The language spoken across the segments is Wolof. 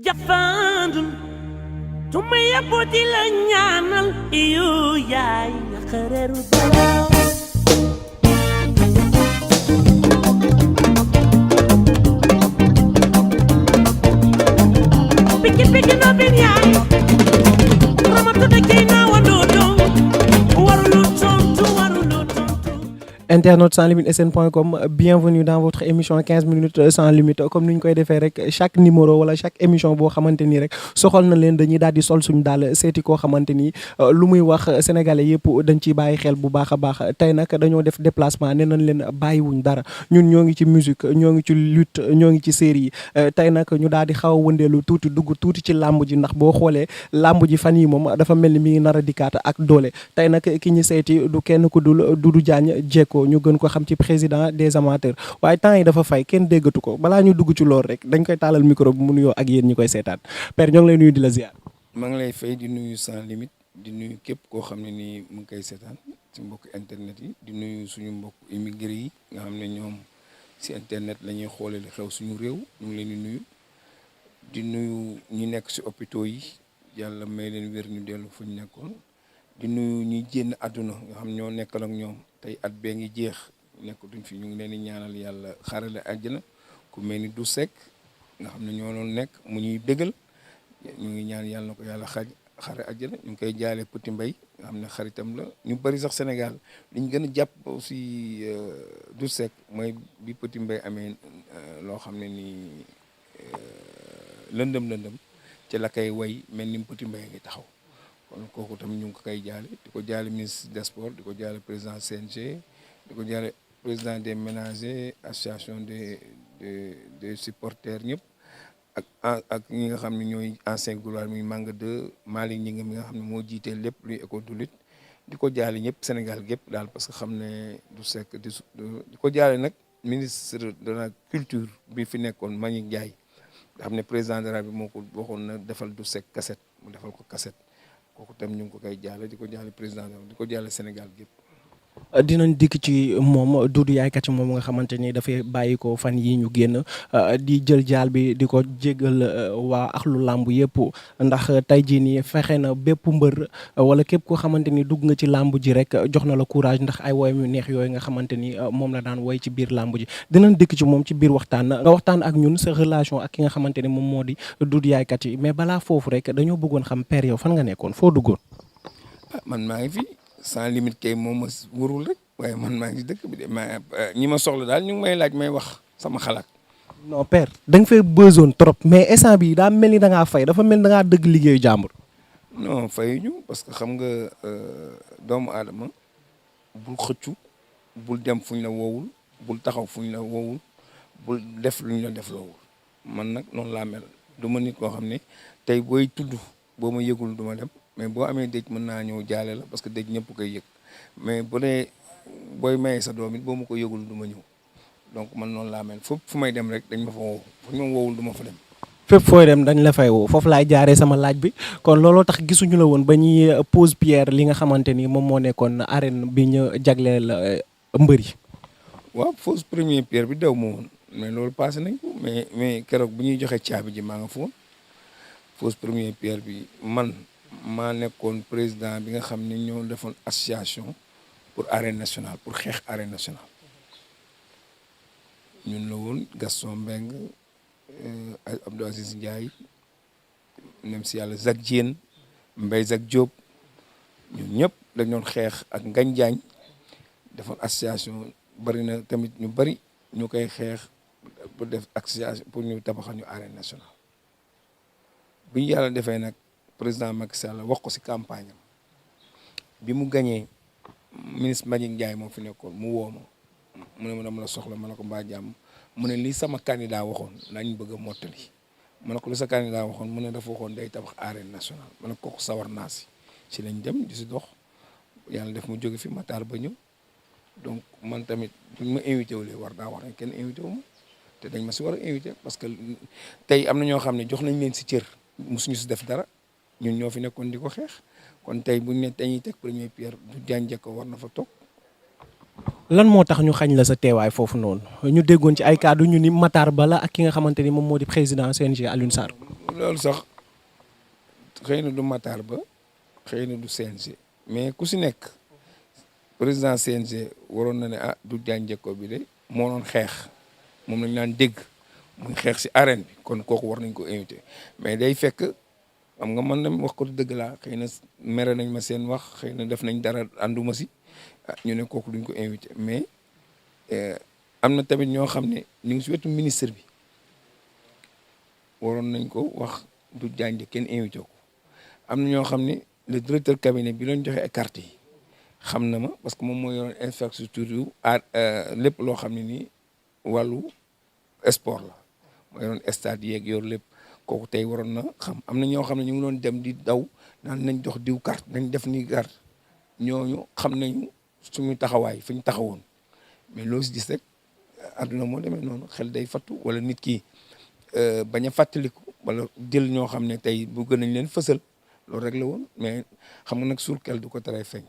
Jafandun tumaya boti la ñaanal iyo yaay xareru balaw piki piki no bin yaay ramatu de kina wando don warulu tontu Internautes sans limite sn.com, bienvenue dans votre émission 15 minutes sans limite. Comme ni ñu koy defee rek chaque numéro wala chaque émission boo xamante ni rek soxal na leen dañuy daal di sol suñu daal seeti koo xamante ni lu muy wax sénégalais yëpp dañ ciy bàyyi xel bu baax a baax. Tey nag dañoo def déplacement nee nañ leen bàyyiwuñ dara ñun ñoo ngi ci musique ñoo ngi ci lutte ñoo ngi ci série yi tey nag ñu daal di xaw a wëndeelu tuuti dugg tuuti ci làmb ji ndax boo xoolee làmb ji fan yi moom dafa mel ni mi ngi nar a dikkaat ak doole. Tey nag ki ñu seeti du kenn ku dul Doudou Diagne Diecko ñu gën ko xam ci président des amateurs waaye temps yi dafa fay kenn déggatu ko balaa ñu dugg ci loolu rek dañ koy taalal micro bi mu nuyoo ak yéen ñi koy seetaan père ñoo ngi lay nuyu di la ziar. maa ngi lay fay di nuyu sans limite di nuyu képp koo xam ne nii mu ngi koy seetaan ci mbokk internet yi di nuyu suñu mbokk immigré yi nga xam ne ñoom si internet la ñuy xoolee li xew suñu réew ñu ngi leen di nuyu ñi nekk si hôpitaux yi yàlla may leen wér ñu dellu fu ñu nekkoon di nuyu ñi génn àdduna nga xam ñoo nekkal ak ñoom tey at bee ngi jeex nekkatuñ fi ñu ngi leen di ñaanal yàlla xarale àjjana ku mel ni du sekk nga xam ne ñoo doon nekk mu ñuy bégal ñu ngi ñaan yàlla na ko yàlla xare àjjana ñu ngi koy jaale Petit Mbay nga xam ne xaritam la ñu bari sax Sénégal liñ gën a jàpp aussi du sekk mooy bi Petit Mbay amee loo xam ne nii lëndëm ci la koy way mel ni Petit Mbay ngi taxaw kon kooku tam ñu ngi ko koy jaale di ko jaale ministre des sports di ko jaale président CNG di ko jaale président des ménagers association des supporters ñëpp ak ñi nga xam ne ñooy ancien gloire muy Manga 2 Malick ñi mi nga xam ne moo jiitee lépp luy école de lutte di ko jaale ñëpp Sénégal gépp daal parce que xam ne du sekk di ko jaale nag ministre de la culture bi fi nekkoon Mbagnick Ndiaye nga xam ne président de la bi moo ko waxoon na defal du sekk cassette mu defal ko cassette kooku tam ñu ngi ko koy jaale di ko jaale président di ko jaale Sénégal gépp dinañ dikk ci moom Doudou yaaykat yi moom nga xamante ni dafay bàyyi ko fan yi ñu génn di jël jaal bi di ko jégal waa axlu làmb yëpp ndax tey jii nii fexe na bépp mbër wala képp koo xamante ni dugg nga ci làmb ji rek jox na la courage ndax ay woy mu neex yooyu nga xamante ni moom la daan woy ci biir làmb ji dinañ dikk ci moom ci biir waxtaan nga waxtaan ak ñun sa relation ak ki nga xamante ni moom moo di Doudou yaaykat yi mais balaa foofu rek dañoo bëggoon xam père yow fan nga nekkoon foo duggoon. man maa ngi fi. sans limite kay moom ma wërul rek waaye man maa ngi dëkk bi de ñi ma soxla daal ñu ngi may laaj may wax sama xalaat. non père da nga fay besoin trop mais instant bi daa mel ni da ngaa fay dafa mel ni da ngaa dëgg liggéeyu jàmbur. non fayuñu parce que xam nga doomu aadama bul xëccu bul dem fuñ la woowul bul taxaw fuñ la woowul bul def luñ la def loowul man nag noonu laa mel du ma nit koo xam ne tey booy tudd boo ma yëgul du ma dem. mais boo amee dëj mën naa ñëw jaale la parce que dëj ñëpp koy yëg mais bu dee booy maye sa doom it boo ma ko yëgul du ma ñëw donc man noonu laa mel fépp fu may dem rek dañ ma fa woo fu ñu ma woowul du ma fa dem. fépp fooy dem dañ la fay woo foofu laay jaaree sama laaj bi kon looloo tax gisuñu la woon ba ñuy pose pierre li nga xamante ni moom moo nekkoon arène bi ñu jagleel mbër yi. waaw pose première pierre bi daw ma woon mais loolu passé nañ ko mais keroog bu ñuy joxe caabi ji maa nga fa woon pose première pierre bi man. maa nekkoon président bi nga xam ne ñoo defoon association pour arène nationale pour xeex arène nationale ñun la woon Gaston Mbengue Abdou Aziz Ndiaye nem si yàlla Zak Diène Mbaye Zak Diop ñun ñëpp dañ doon xeex ak Ngagne Diagne defoon association bari na tamit ñu bari ñu koy xeex pour def association pour ñu tabaxal ñu arène nationale bu ñu yàlla defee nag président Macky Sall wax ko ci campagne am bi mu gañee ministre Mbagnick Ndiaye moo fi nekkoon mu woo ma mu ne ma dama la soxla ma ne ko mbaa jàmm mu ne lii sama candidat waxoon lañ bëgg a mottali ma ne ko lu sa candidat waxoon mu ne dafa waxoon day tabax arène nationale ma ne kooku sawar naa si lañ dem di si dox yàlla def mu jóge fi Matar ba ñëw donc man tamit buñ ma invité wulee war daa wax ne kenn invité wu ma te dañ ma si war a invité parce que tey am na ñoo xam ne jox nañ leen si cër musuñu si def dara ñun ñoo fi nekkoon di ko xeex kon tey buñ ne dañuy teg première pierre du jànjee ko war na fa toog. lan moo tax ñu xañ la sa teewaay foofu noonu ñu déggoon ci ay kàddu ñu ni Matar Ba la ak ki nga xamante ni moom moo di président CNG Alioune Sarr. loolu sax xëy na du Matar Ba xëy na du CNG mais ku si nekk président CNG waroon na ne ah du jànjeko bi de moo doon xeex moom lañ naan dégg muy xeex si arène bi kon kooku war nañ ko invité mais day fekk xam nga man dem wax ko dëgg laa xëy na mere nañ ma seen wax xëy na def nañ dara ànduma si ñu ne kooku duñ ko invité mais am na tamit ñoo xam ne ñu ngi si wetu ministre bi waroon nañ ko wax du jànj kenn invité ko am na ñoo xam ne le directeur cabinet bi doon joxe ay carte yi xam na ma parce que moom mooy yoroon infrastructure yu lépp loo xam ne nii wàllu sport la mooy yoroon stade yeeg yor lépp kooku tey waroon na xam am na ñoo xam ne ñu ngi doon dem di daw naan nañ jox diw carte nañ def ni carte ñooñu xam nañu suñu taxawaay fi ñu taxawoon mais loo si gis rek àdduna moo demee noonu xel day fattu wala nit ki bañ a fàttaliku wala jël ñoo xam ne tey bu gën nañ leen fësal loolu rek la woon mais xam nga nag suul kel du ko tere feeñ.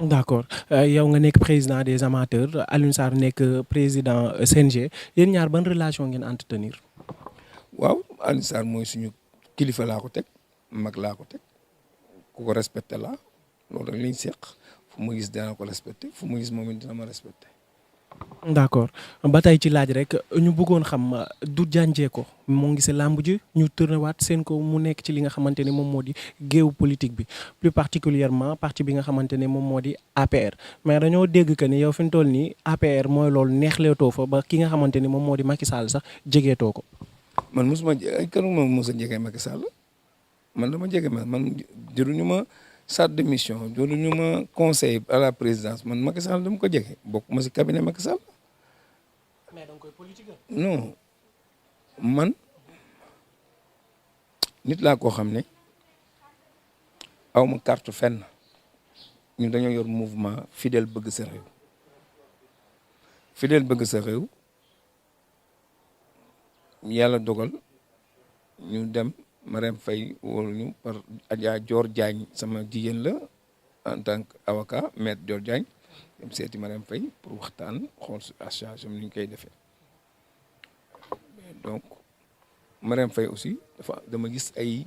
d'accord yow nga nekk président des amateurs Alioune Sarr nekk président CNG yéen ñaar ban relation ngeen entretenir. waaw Alioune Sarr mooy suñu kilifa laa ko teg mag laa ko teg ku ko respecté laa loolu rek lañ seq fu ma gis dana ko respecté fu ma gis moom it dina ma respecté. d'accord ba tey ci laaj rek ñu bëggoon xam du jànjee ko moo ngi si làmb ji ñu tourné waat seen ko mu nekk ci li nga xamante ne moom moo di géew politique bi plus particulièrement parti bi nga xamante ne moom moo di APR mais dañoo dégg que ni yow fi mu toll nii APR mooy loolu neexleetoo fa ba ki nga xamante ni moom moo di Macky Sall sax jegeetoo ko. man mosuma kan ma mos a jege Macky Sall man dama jege man jëruñu ma chargé de mission jëruñu ma conseil à la présidence man Macky Sall dama ko jege bokk ma si cabinet Macky Sall. mais da nga koy politique. non man nit laa koo xam ne aw ma carte fenn ñu dañoo yor mouvement fidèle bëgg sa réew fidèle bëgg sa réew yàlla dogal ñu dem Marème Faye wóolu ñu par Adja Dior Diagne sama jigéen la en tant que avocat maître Dior Diagne dem seeti Marème Faye pour waxtaan xool su association ni ñu koy defee donc Marème Faye aussi dama gis ay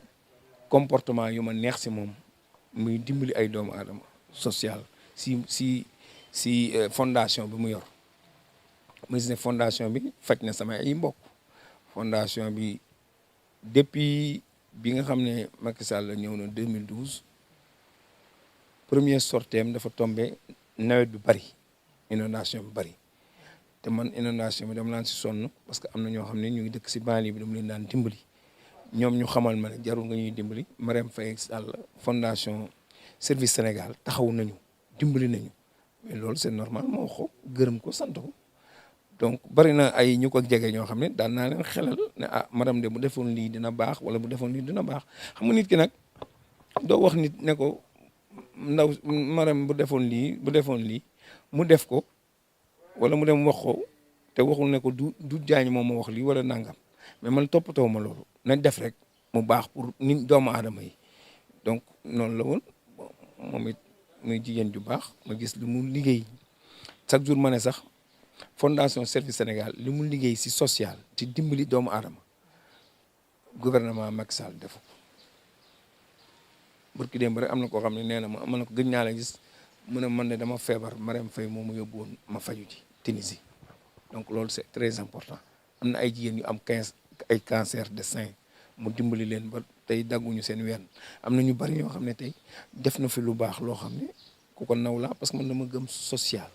comportement yu ma neex si moom muy dimbali ay doomu aadama social si fondation bi mu yor ma gis ne fondation bi faj na sama ay mbokk fondation bi depuis bi nga xam ne Macky Sall ñëw na 2012 premier sorteem dafa tombé nawet bi bari inondation bi bari te man inondation bi dama laan si sonn parce que am na ñoo xam ne ñu ngi dëkk si banlieue bi dama leen daan dimbali ñoom ñu xamal ma ne jarul nga ñuy dimbali Marème Faye Sall fondation Service Sénégal taxaw nañu dimbali nañu mais loolu c'est normal moo ko gërëm ko sant ko donc bari na ay ñu ko jege ñoo xam ne daan naa leen xelal ne ah madame de bu defoon lii dina baax wala bu defoon lii dina baax xam nga nit ki nag doo wax nit ne ko ndaw madame bu defoon lii mu def ko wala mu dem wax ko te waxul ne ko du jaañ moom ma wax lii wala nangam mais man toppatoo ma loolu nañ def rek mu baax pour nit doomu aadama yi donc noonu la woon moom it muy jigéen ju baax ma gis lu mu liggéey chaque jour ma ne sax fondation Service Sénégal li mu liggéey si social ci dimbali doomu aadama gouvernement Macky Sall defu ko barki démb rek am na koo xam ne nee na ma ne ko gëj naa la gis mu ne man ne dama feebar Marème Faye moo ma yóbbu woon ma faju ci Tunisie donc loolu c'est très important am na ay jigéen yu am ay cancer de sein mu dimbali leen ba tey dagguñu seen ween am na ñu bari ñoo xam ne tey def na fi lu baax loo xam ne ku ko naw laa parce que man dama gëm social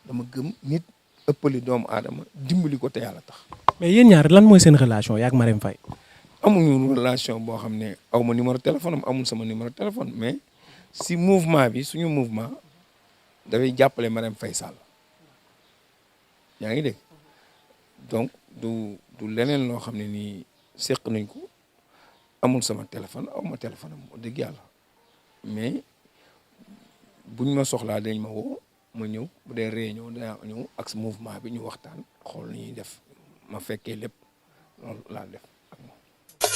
dama gëm nit ëppali doomu aadama dimbali ko te yàlla tax. mais yéen ñaar lan mooy seen relation yaa ak Marème Faye. amuñu relation boo xam ne aw ma numéro téléphone am amul sama numéro téléphone mais si mouvement bi suñu mouvement dafay jàppale Marème Faye Sall yaa ngi dégg donc du leneen loo xam ne nii seq nañ ko amul sama téléphone aw ma téléphone am wax dëgg yàlla mais buñ ma soxlaa dañ ma woo ma ñëw bu dee réunion danaa ñëw ak mouvement bi ñu waxtaan xool ni ñuy def ma fekkee lépp loolu laa def ak moom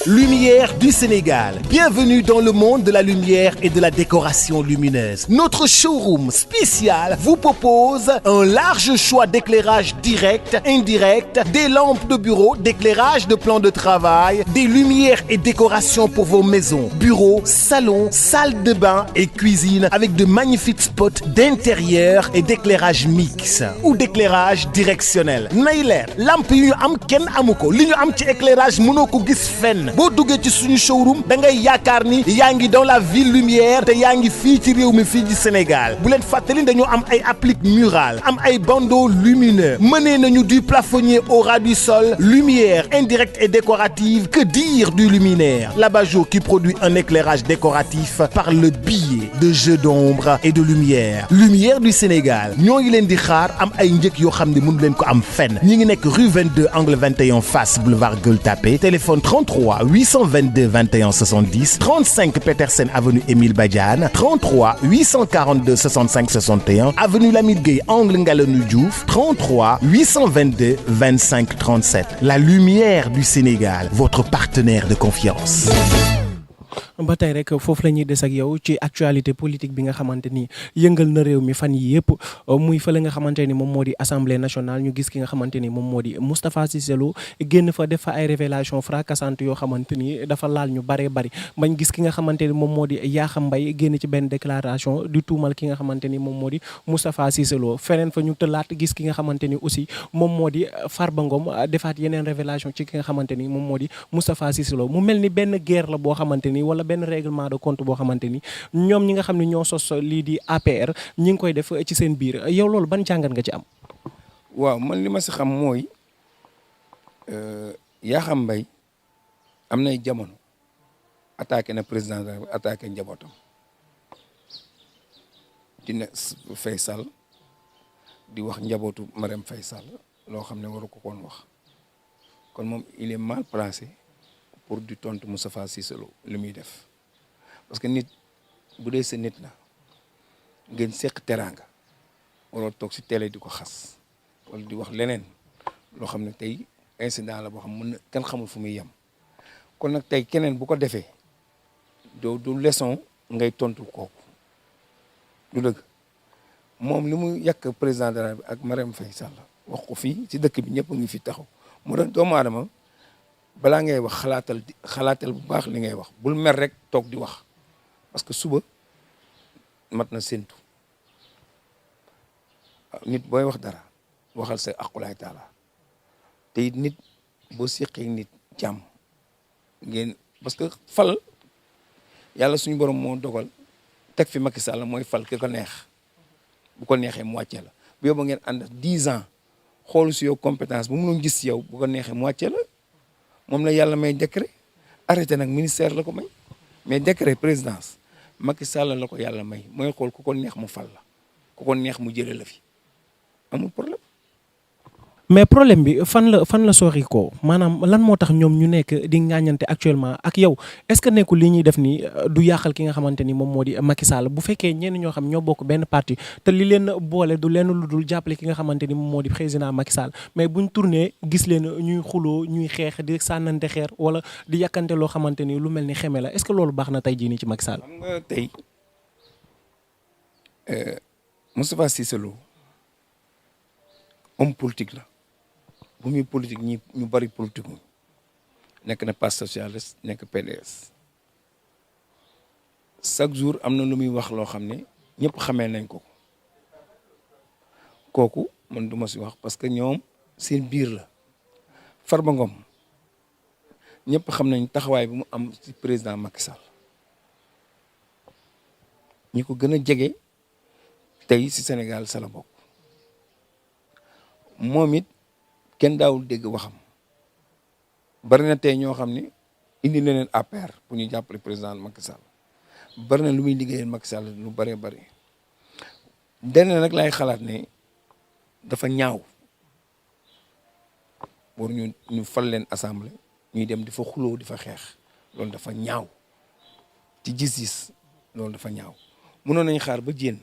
Lumière du Sénégal. Bienvenue dans le monde de la lumière et de la décoration lumineuse. Notre showroom spécial vous propose un large choix d'éclairage direct, indirect, des lampes de bureau, d'éclairage de plan de travail, des lumières et décorations pour vos maisons, bureaux, salons, salles de bain et cuisine avec de magnifiques spots d'intérieur et d'éclairage mixte ou d'éclairage directionnel. nay leer lamp yi ñu am kenn amu ko li ñu am ci éclairage mënoo ko gis fenn boo duggee ci suñu showroom da ngay yaakaar ni yaa ngi dans la ville lumière te yaa ngi fii ci réew mi fii ci Sénégal bu leen fàttali dañoo am ay applique murale am ay bandeaux lumineux mënee nañu du plafonnier au ras du sol lumière indirecte et décorative que dire du luminaire l'abat-jour qui produit un éclairage décoratif par le biais de jeux d'ombre et de lumière lumière du Sénégal ñoo ngi leen di xaar am ay njëkk yoo xam ne mënu leen ko am fenn ñi ngi nekk rue 22 angle 21 face boulevard Gueule Tapée téléphone 33 822 21 70 35 Petersen avenue Émile Badiane 33 842 65 61 avenue Lamine Gueye angle Ngalonou Diouf 33 822 25 37 la lumière du Sénégal votre partenaire de confiance. ba tey rek foofu la ñuy des ak yow ci actualité politique bi nga xamante ni yëngal na réew mi fan yi yëpp muy fële nga xamante ni moom moo di assemblée nationale ñu gis ki nga xamante ni moom moo di Moustapha Cissé Lo génn fa def fa ay révélation fracassantes yoo xamante ni dafa laal ñu baree bari bañ gis ki nga xamante ni moom moo di Yakham Mbaye génn ci benn déclaration di tuumal ki nga xamante ni moom moo di Moustapha Cissé Lo feneen fa ñu tëlaat gis ki nga xamante ni aussi moom moo di Farba Ngom defaat yeneen révélation ci ki nga xamante ni moom moo di Moustapha Cissé Lo mu mel ni benn guerre la boo xamante ni wala benn règlement de compte boo xamante ni ñoom ñi nga xam ne ñoo sos lii di APR ñi ngi koy def ci seen biir yow loolu ban jàngat nga ci am. waaw man li ma si xam mooy Yakham Mbaye am nay jamono attaqué na président attaqué njabootam dina Faye Sall di wax njabootu Marème Faye Sall loo xam ne waru ko koon wax kon moom il est mal placé pour di tontu Moustapha Cissé Lo li muy def parce que nit bu dee sa nit la ngeen seq teraanga waroo toog si télé di ko xas wala di wax leneen loo xam ne tey incident la boo xam mën na kenn xamul fu muy yem kon nag tey keneen bu ko defee du leçon ngay tontu kooku du dëgg moom li mu yàq président de la République ak Marème Faye Sall wax ko fii ci dëkk bi ñëpp a ngi fi taxaw mu doon doomu aadama balaa ngay wax xalaatal bu baax li ngay wax bul mer rek toog di wax parce que suba mat na séntu nit booy wax dara waxal sa aqulaay taala te it nit boo seqee nit jàmm ngeen parce que fal yàlla suñu borom moo dogal teg fi Macky Sall mooy fal ki ko neex bu ko neexee mu wàccee la bu yóbbu ngeen ànd 10 ans xoolu si yow compétence bu mënoon gis si yow bu ko neexee mu wàccee la moom la yàlla may décret arrêté nag ministère la ko may mais décret présidence Macky Sall la ko yàlla may mooy xool ku ko neex mu fal la ku ko neex mu jëlee la fi amul problème. mais problème bi fan la sori ko maanaam lan moo tax ñoom ñu nekk di ŋàññante actuellement ak yow est-ce que nekkul li ñuy def nii du yàqal ki nga xamante ni moom moo di Macky Sall bu fekkee ñenn ñoo xam ñoo bokk benn parti te li leen boole du leen lu dul jàppale ki nga xamante ni moom moo di président Macky Sall mais buñ tourné gis leen ñuy xuloo ñuy xeex di sànnante xeer wala di yàkkante loo xamante ni lu mel ni xeme la est-ce que loolu baax na tey jii nii ci Macky Sall. xam nga tey Moustapha Cissé Lo homme politique la. bu muy politique ñu bari politique nekk na parti socialiste nekk PDS chaque jour am na lu muy wax loo xam ne ñëpp xamee nañ ko kooku man du ma si wax parce que ñoom seen biir la Farba Ngom ñëpp xam nañ taxawaay bi mu am ci président Macky Sall ñi ko gën a jege tey ci Sénégal sa la bokk moom it kenn daawul dégg waxam bari na tey ñoo xam ne indi na leen APR pour ñu jàppale président Macky Sall bari na lu muy liggéeyal Macky Sall lu bëree bëri dene nag lay xalaat ne dafa ñaaw war ñu fal leen assemblée ñuy dem di fa xuloo di fa xeex loolu dafa ñaaw ci gis-gis loolu dafa ñaaw mënoon nañ xaar ba jénn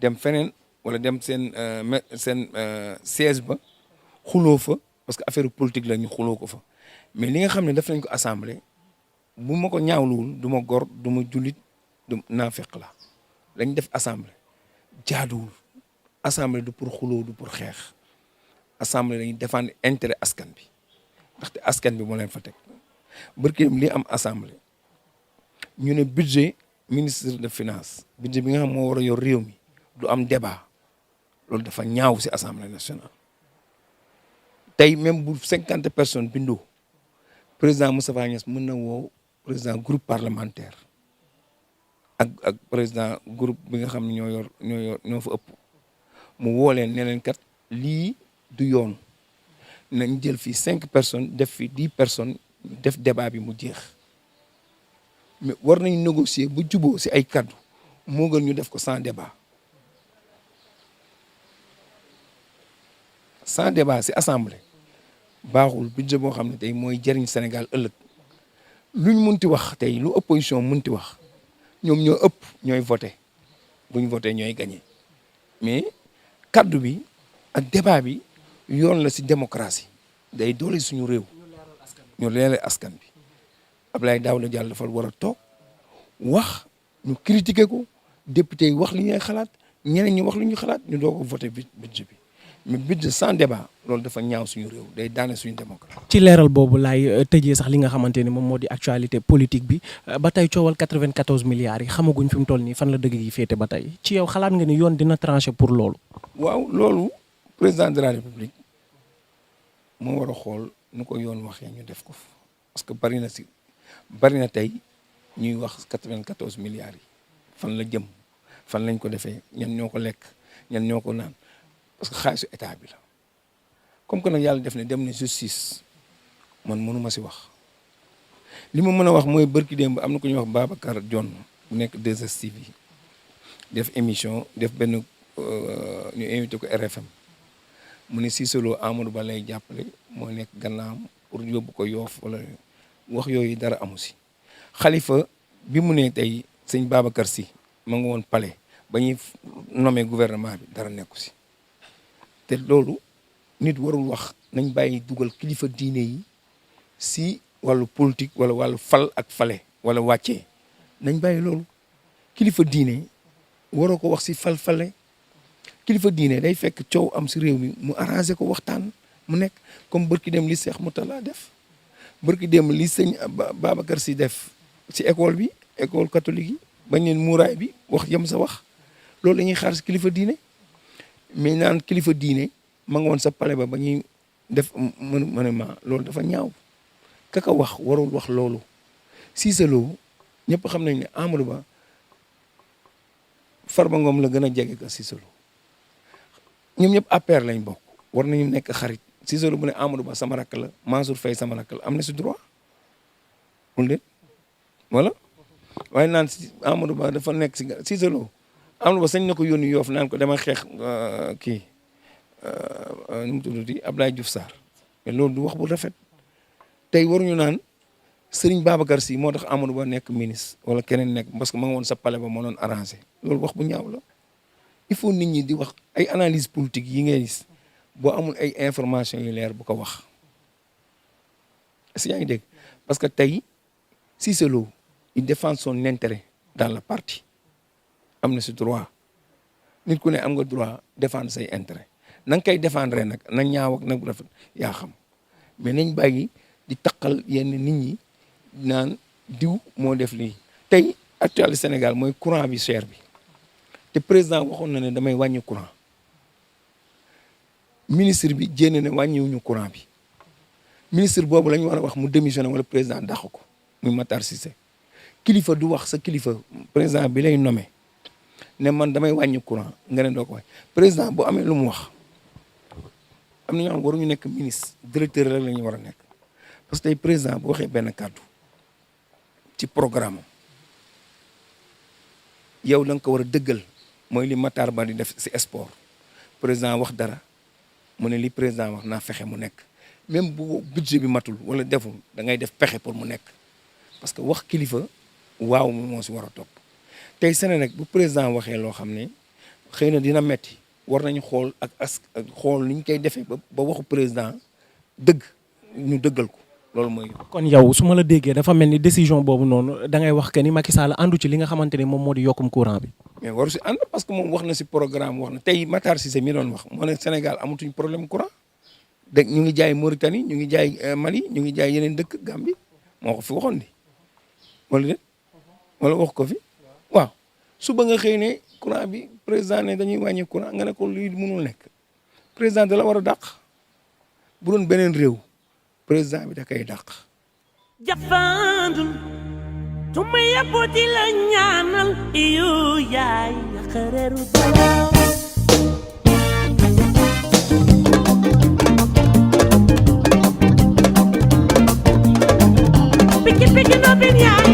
dem feneen wala dem seen siège ba xuloo fa parce que affaire politique la ñu xuloo ko fa mais li nga xam ne def nañ ko assemblée bu ma ko ñaawluwul du ma gor du ma jullit du naafeq la lañ def assemblée jaaduwul. assemblée du pour xuloo du pour xeex assemblée dañuy défendre intérêt askan bi ndaxte askan bi moo leen fa teg barki li am assemblée ñu ne budget ministre de finance budget bi nga xam moo war a yor réew mi du am débat loolu dafa ñaaw ci assemblée nationale. tey même bu 50 personnes bindoo président Moustapha Niasse mën na woo président groupe parlementaire ak président groupe bi nga xam ne ñoo fa ëpp mu woo leen ne leen kat lii du yoon nañ jël fii 5 personnes def fi 10 personnes def débat bi mu jeex mais war nañ négocier bu juboo ci ay kaddu moo gën ñu def ko sans débat ci assemblée baaxul budget boo xam ne tey mooy jëriñ Sénégal ëllëg luñ munti wax tey lu opposition munti wax ñoom ñoo ëpp ñooy voté buñ voté ñooy gagné mais kaddu bi ak débat bi yoon la ci démocratie day doole suñu réew ñu leeral askan bi Abdoulaye Daouda Diallo dafa war a toog wax ñu critiquer ko député yi wax li ñuy xalaat ñeneen ñi wax li ñu xalaat ñu doog a voté budget bi mais budget sans débat loolu dafa ñaaw suñu réew day daane suñu démocratie. ci leeral boobu laay tëjee sax li nga xamante ni moom moo di actualité politique bi ba tey coowal 94 milliards yi xamaguñ fi mu toll nii fan la dëgg yi féete ba tey ci yow xalaat nga ni yoon dina tranché pour loolu. waaw loolu président de la république moo war a xool nu ko yoon waxee ñu def ko parce que bari na tey ñuy wax 94 milliards yi fan la jëm fan lañ ko defee ñan ñoo ko lekk ñan ñoo ko naan parce que xaalisu état bi la comme que nag yàlla def ne dem na justice man mënuma ci wax li ma mën a wax mooy bërki démb am na ku ñuy wax Babacar Dione bu nekk 2STV def émission def benn ñu invité ko RFM mu ne Cissé Lo Amadou Ba lay jàppale moo nekk gannaam pour yóbbu ko Yoff wala wax yooyu dara amu ci Khalifa bi mu ne tey sëñ Babacar Sy ma nga woon palais ba ñuy nommé gouvernement bi dara nekku ci te loolu nit warul wax nañ bàyyi dugal kilifa diine yi ci wàllu politique wala wàllu fal ak fale wala wàccee nañ bàyyi loolu kilifa diine waroo ko wax ci fal-fale kilifa diine day fekk coow am ci réew mi mu arrangé ko waxtaan mu nekk comme bërki dem li Cheikh Moutalla def bërki dem li sëñ Babacar Sy def ci école bi école catholique yi bañ leen muuraay bi wax yem sa wax loolu la ñuy xaar ci kilifa diine mais naan kilifa diine ma nga woon sa palais ba ñuy def monument loolu dafa ñaaw kaka wax warul wax loolu Cissé Lo ñëpp xam nañ ne Amadou Ba Farba Ngom la gën a jege ka Cissé Lo ñoom ñëpp APR lañ bokk war nañu nekk xarit Cissé Lo bu ne Amadou Ba sama rakk la Mansour Faye sama rakk la am na ci droit wul déet voilà waaye naan si Amadou Ba dafa nekk ci Cissé Lo Amadou Ba sañ na ko yónni Yoff naan ko dama xeex kii nu mu tuddati Abdoulaye Diouf Sarr mais loolu du wax bu rafet tey waruñu naan Serigne Babacar Sy moo tax Amadou Ba nekk ministre wala keneen nekk parce que ma nga woon sa palais ba moo doon arrangé loolu wax bu ñaaw la il faut nit ñi di wax ay analyse politique yi ngay gis boo amul ay information yu leer bu ko wax est-ce que yaa ngi dégg parce que tey Cissé Lo il défend son intérêt dans le parti am na si droit nit ku ne am nga droit défendre say intérêt na nga koy défendre nag na ñaaw ak nag rafet yaa xam mais nañ bàyyi di taqal yenn nit ñi naan diw moo def lii tey actualité Sénégal mooy courant bi cher bi te président waxoon na ne damay wàññi courant ministre bi jénn ne wàññiwuñu courant bi ministre boobu la ñu war a wax mu démissionné wala président dàq ko muy Matar Cissé kilifa du wax sa kilifa président bi lay nommé ne man damay wàññi courant nga ne doo ko wax président bu amee lu mu wax am na ñoo xam waruñu nekk ministre directeur rek la ñu war a nekk parce que tey président bu waxee benn kàddu ci programme yow da nga ko war a dëggal mooy li Matar Ba di def ci sport président wax dara mu ne li président wax naa fexe mu nekk même bu budget bi matul wala deful da ngay def pexe pour mu nekk parce que wax kilifa waaw moo si war a topp tey Sénégal bu président waxee loo xam ne xëy na dina metti war nañu xool ak xool ni ñu koy defee ba waxu président dëgg ñu dëggal ko loolu mooy. kon yow su ma la déggee dafa mel ni décision boobu noonu da ngay wax que ni Macky Sall àndu ci li nga xamante ni moom moo di yokkum courant bi. mais waru si ànd parce que moom wax na si programme wax na tey Matar Cissé mi doon wax moo ne Sénégal amatuñ problème courant dégg ñu ngi jaay Mauritanie ñu ngi jaay Mali ñu ngi jaay yeneen dëkk Gambie moo ko fi waxoon di wala déet wala wax ko fi waaw suba nga xëy ne courant bi président ne dañuy wàññi courant nga ne ko lii mënul nekk président da la war a dàq bu doon beneen réew président bi da koy dàq. jafandul tuma yàbbu di la ñaanal iyo yaay xareeru dara piki piki no bin yaay